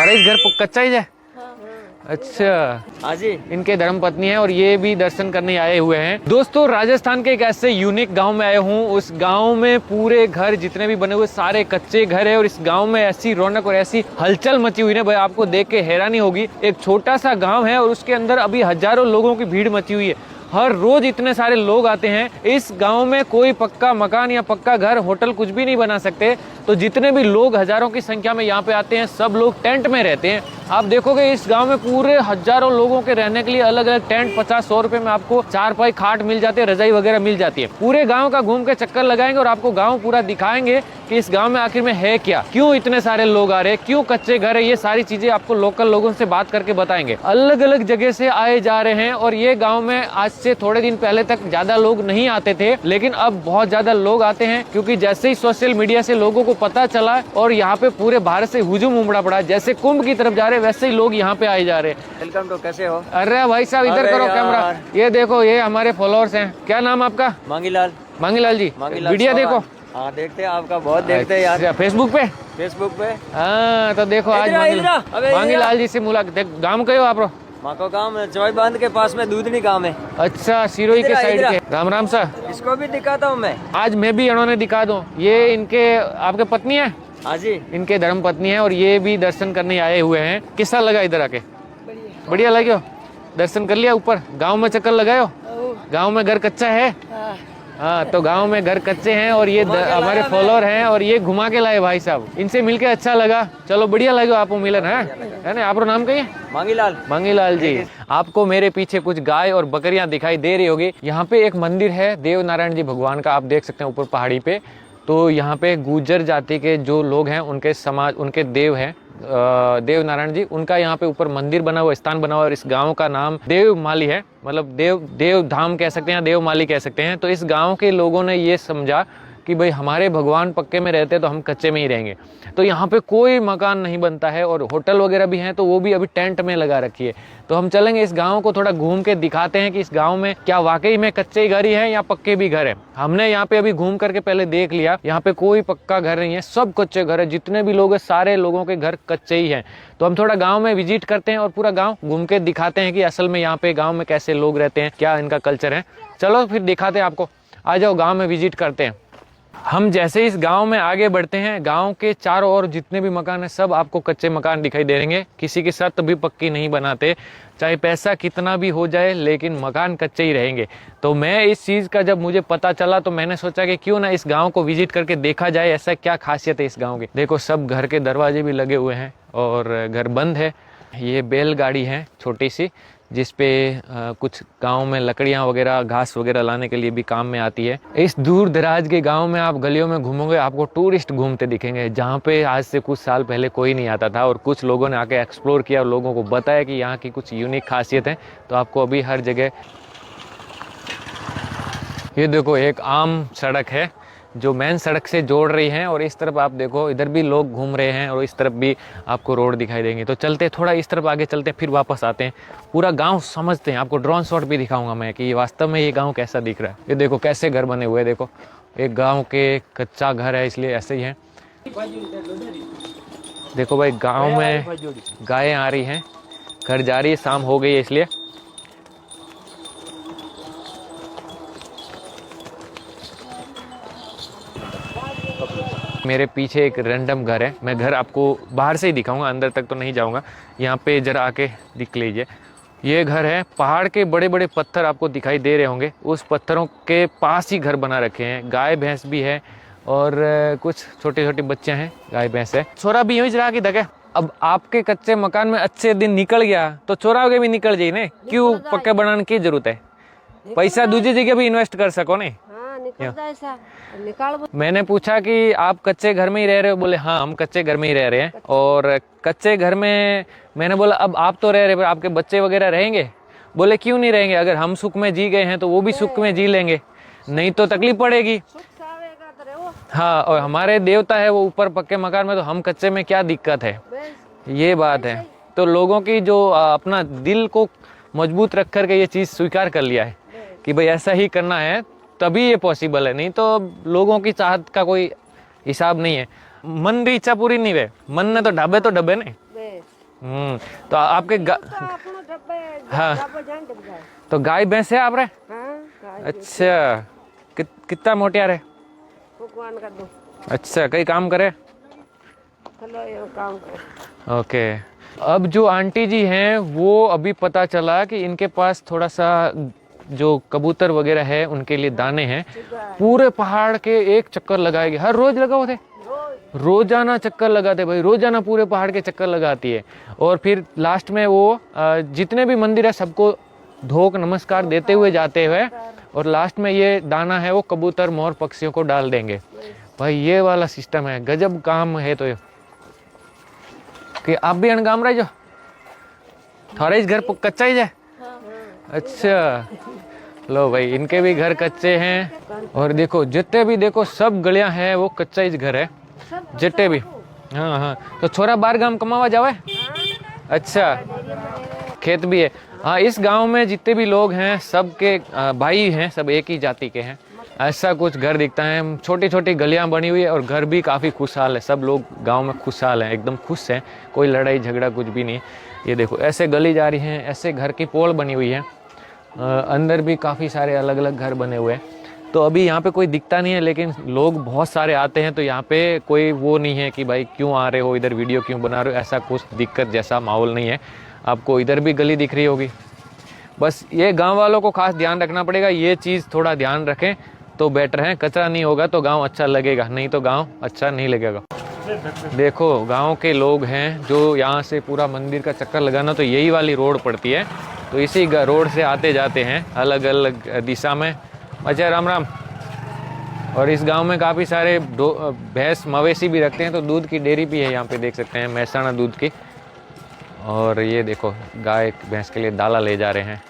सारा ही घर कच्चा ही है। अच्छा, हाँ जी। इनके धर्म पत्नी है और ये भी दर्शन करने आए हुए हैं। दोस्तों, राजस्थान के एक ऐसे यूनिक गांव में आए हूँ। उस गांव में पूरे घर जितने भी बने हुए सारे कच्चे घर है और इस गांव में ऐसी रौनक और ऐसी हलचल मची हुई है भाई, आपको देख के हैरानी होगी। एक छोटा सा गाँव है और उसके अंदर अभी हजारों लोगों की भीड़ मची हुई है। हर रोज इतने सारे लोग आते हैं। इस गांव में कोई पक्का मकान या पक्का घर, होटल कुछ भी नहीं बना सकते। तो जितने भी लोग हजारों की संख्या में यहाँ पे आते हैं, सब लोग टेंट में रहते हैं। आप देखोगे इस गांव में पूरे हजारों लोगों के रहने के लिए अलग अलग टेंट 50-100 रुपए में आपको चारपाई खाट मिल जाते हैं, रजाई वगैरह मिल जाती है। पूरे गांव का घूम के चक्कर लगाएंगे और आपको गांव पूरा दिखाएंगे कि इस गांव में आखिर में है क्या, क्यों इतने सारे लोग आ रहे हैं, क्यों कच्चे घर है। ये सारी चीजें आपको लोकल लोगों से बात करके बताएंगे। अलग अलग जगह से आए जा रहे हैं और ये गाँव में आज से थोड़े दिन पहले तक ज्यादा लोग नहीं आते थे, लेकिन अब बहुत ज्यादा लोग आते हैं क्योंकि जैसे ही सोशल मीडिया से लोगों को पता चला और यहाँ पे पूरे भारत से हुजूम उमड़ा पड़ा। जैसे कुंभ की तरफ जा रहे वैसे ही लोग यहाँ पे आए जा रहे हैं। वेलकम टू, कैसे हो? अरे भाई साहब इधर करो कैमरा, ये देखो ये हमारे फॉलोअर्स हैं। क्या नाम आपका? मांगीलाल। मांगीलाल जी, मांगीलाल वीडियो देखो। हाँ देखते हैं, आपका बहुत देखते हैं यार। फेसबुक पे? फेसबुक पे। हाँ तो देखो आज मांगीलाल जी से मुलाकात। गाँव कहो आप? माको गाँव चौई बांध के पास में दूधनी गाँव है। अच्छा, सिरोही के साइड के। राम राम सर। इसको भी दिखाता हूँ मैं आज, मैं भी इन्होंने दिखा दूं। ये इनके आपके पत्नी है? हाँ जी, इनके धर्म पत्नी है और ये भी दर्शन करने आए हुए हैं। किसा लगा इधर आके? बढ़िया लगे? दर्शन कर लिया? ऊपर गांव में चक्कर लगायो? गांव में घर कच्चा है? हाँ, तो गांव में घर कच्चे हैं और ये हमारे फॉलोअर हैं और ये घुमा के लाए भाई साहब। इनसे मिलके अच्छा लगा। चलो बढ़िया लगे आपको मिलन है ना? आपका नाम कहिए? मांगीलाल। मांगीलाल जी। आपको मेरे पीछे कुछ गाय और बकरियां दिखाई दे रही होगी। यहाँ पे एक मंदिर है देव नारायण जी भगवान का, आप देख सकते हैं ऊपर पहाड़ी पे। तो यहाँ पे गुर्जर जाति के जो लोग हैं, उनके समाज, उनके देव हैं देव नारायण जी, उनका यहाँ पे ऊपर मंदिर बना हुआ, स्थान बना हुआ। और इस गांव का नाम देव माली है, मतलब देव धाम कह सकते हैं, देव माली कह सकते हैं। तो इस गांव के लोगों ने ये समझा कि भाई हमारे भगवान पक्के में रहते तो हम कच्चे में ही रहेंगे। तो यहाँ पे कोई मकान नहीं बनता है और होटल वगैरह भी हैं तो वो भी अभी टेंट में लगा रखी है। तो हम चलेंगे इस गांव को थोड़ा घूम के दिखाते हैं कि इस गांव में क्या वाकई में कच्चे घर ही हैं या पक्के भी घर हैं। हमने यहाँ पे अभी घूम करके पहले देख लिया, यहाँ पे कोई पक्का घर नहीं है, सब कच्चे घर है। जितने भी लोग हैं सारे लोगों के घर कच्चे ही हैं। तो हम थोड़ा गाँव में विजिट करते हैं और पूरा गाँव घूम के दिखाते हैं कि असल में यहाँ पे गाँव में कैसे लोग रहते हैं, क्या इनका कल्चर है। चलो फिर दिखाते हैं आपको, आ जाओ गाँव में विजिट करते हैं। हम जैसे इस गांव में आगे बढ़ते हैं, गांव के चारों ओर जितने भी मकान हैं सब आपको कच्चे मकान दिखाई दे देंगे। किसी की छत भी पक्की नहीं बनाते, चाहे पैसा कितना भी हो जाए लेकिन मकान कच्चे ही रहेंगे। तो मैं इस चीज़ का जब मुझे पता चला तो मैंने सोचा कि क्यों ना इस गांव को विजिट करके देखा जाए, ऐसा क्या खासियत है इस गांव की। देखो सब घर के दरवाजे भी लगे हुए हैं और घर बंद है। ये बैलगाड़ी है छोटी सी, जिसपे कुछ गांव में लकड़ियां वगैरह, घास वगैरह लाने के लिए भी काम में आती है। इस दूर दराज के गांव में आप गलियों में घूमोगे, आपको टूरिस्ट घूमते दिखेंगे, जहां पे आज से कुछ साल पहले कोई नहीं आता था। और कुछ लोगों ने आके एक्सप्लोर किया और लोगों को बताया कि यहाँ की कुछ यूनिक खासियत है। तो आपको अभी हर जगह, ये देखो एक आम सड़क है जो मेन सड़क से जोड़ रही हैं और इस तरफ आप देखो इधर भी लोग घूम रहे हैं और इस तरफ भी आपको रोड दिखाई देंगे। तो चलते थोड़ा इस तरफ आगे चलते हैं, फिर वापस आते हैं, पूरा गांव समझते हैं। आपको ड्रोन शॉट भी दिखाऊंगा मैं कि ये वास्तव में ये गांव कैसा दिख रहा है। ये देखो कैसे घर बने हुए हैं, देखो एक गांव के कच्चा घर है इसलिए ऐसे ही है। देखो भाई गाँव में गायें आ रही हैं, घर जा रही है, शाम हो गई है इसलिए। मेरे पीछे एक रैंडम घर है, मैं घर आपको बाहर से ही दिखाऊंगा, अंदर तक तो नहीं जाऊंगा। यहाँ पे जरा आके दिख लीजिए, ये घर है। पहाड़ के बड़े बड़े पत्थर आपको दिखाई दे रहे होंगे, उस पत्थरों के पास ही घर बना रखे हैं। गाय भैंस भी है और कुछ छोटे छोटे बच्चे हैं, गाय भैंस है। छोरा भी यूँ ही रहा कि दगे। अब आपके कच्चे मकान में अच्छे दिन निकल गया तो छोरा के भी निकल जाए ना, क्यों पक्के बनाने की जरूरत है? पैसा दूसरी जगह भी इन्वेस्ट कर सको ना। मैंने पूछा कि आप कच्चे घर में ही रह रहे हो? बोले हाँ हम कच्चे घर में ही रह रहे हैं। और कच्चे घर में मैंने बोला अब आप तो रह रहे हैं, आपके बच्चे वगैरह रहेंगे? बोले क्यों नहीं रहेंगे, अगर हम सुख में जी गए हैं तो वो भी सुख में जी लेंगे, नहीं तो तकलीफ पड़ेगी। हाँ, और हमारे देवता है वो ऊपर पक्के मकान में, तो हम कच्चे में क्या दिक्कत है, ये बात है। तो लोगों की जो अपना दिल को मजबूत रख करके ये चीज़ स्वीकार कर लिया है कि भाई ऐसा ही करना है, तभी ये पॉसिबल है। नहीं तो लोगों की चाहत का कोई हिसाब नहीं है। मन की इच्छा पूरी नहीं हुए, मन ने तो ढाबे तो डबे नहीं। तो आपके हाँ तो गाय भैंस है आप रे? अच्छा कितना मोटियार है? भगवान का दो अच्छा कई काम करे? चलो ये काम कर। ओके अब जो आंटी जी हैं वो अभी पता चला कि इनके पास थोड़ा सा जो कबूतर वगैरह है उनके लिए दाने हैं। पूरे पहाड़ के एक चक्कर लगाएगी, हर रोज लगाओ थे, रोजाना चक्कर लगाते भाई, रोजाना पूरे पहाड़ के चक्कर लगाती है। और फिर लास्ट में वो जितने भी मंदिर है सबको धोक नमस्कार देते हुए जाते हुए और लास्ट में ये दाना है वो कबूतर मोर पक्षियों को डाल देंगे। भाई ये वाला सिस्टम है, गजब काम है। तो ये कि आप भी अनगाम रहे जो थोड़ा इस घर कच्चा ही है? अच्छा लो भाई इनके भी घर कच्चे हैं। और देखो जितने भी देखो सब गलियां हैं वो कच्चा ही घर है जितने भी। हाँ हाँ तो छोरा बाहर गांव कमावा जावे? अच्छा खेत भी है। हाँ इस गांव में जितने भी लोग हैं सबके भाई हैं, सब एक ही जाति के हैं। ऐसा कुछ घर दिखता है, छोटी छोटी गलियां बनी हुई है और घर भी काफ़ी खुशहाल है। सब लोग गांव में खुशहाल हैं, एकदम खुश हैं, कोई लड़ाई झगड़ा कुछ भी नहीं। ये देखो ऐसे गली जा रही हैं, ऐसे घर की पोल बनी हुई है। अंदर भी काफ़ी सारे अलग अलग घर बने हुए हैं। तो अभी यहाँ पे कोई दिखता नहीं है लेकिन लोग बहुत सारे आते हैं। तो यहाँ पे कोई वो नहीं है कि भाई क्यों आ रहे हो इधर, वीडियो क्यों बना रहे हो, ऐसा कुछ दिक्कत जैसा माहौल नहीं है। आपको इधर भी गली दिख रही होगी। बस ये गांव वालों को खास ध्यान रखना पड़ेगा, ये चीज़ थोड़ा ध्यान रखें तो बेटर है। कचरा नहीं होगा तो गांव अच्छा लगेगा, नहीं तो गांव अच्छा नहीं लगेगा। देखो गांव के लोग हैं जो यहाँ से पूरा मंदिर का चक्कर लगाना, तो यही वाली रोड पड़ती है, तो इसी रोड से आते जाते हैं अलग अलग दिशा में। अच्छा राम राम। और इस गांव में काफ़ी सारे भैंस मवेशी भी रखते हैं, तो दूध की डेयरी भी है यहाँ पे, देख सकते हैं महसाना दूध की। और ये देखो गाय भैंस के लिए दाला ले जा रहे हैं।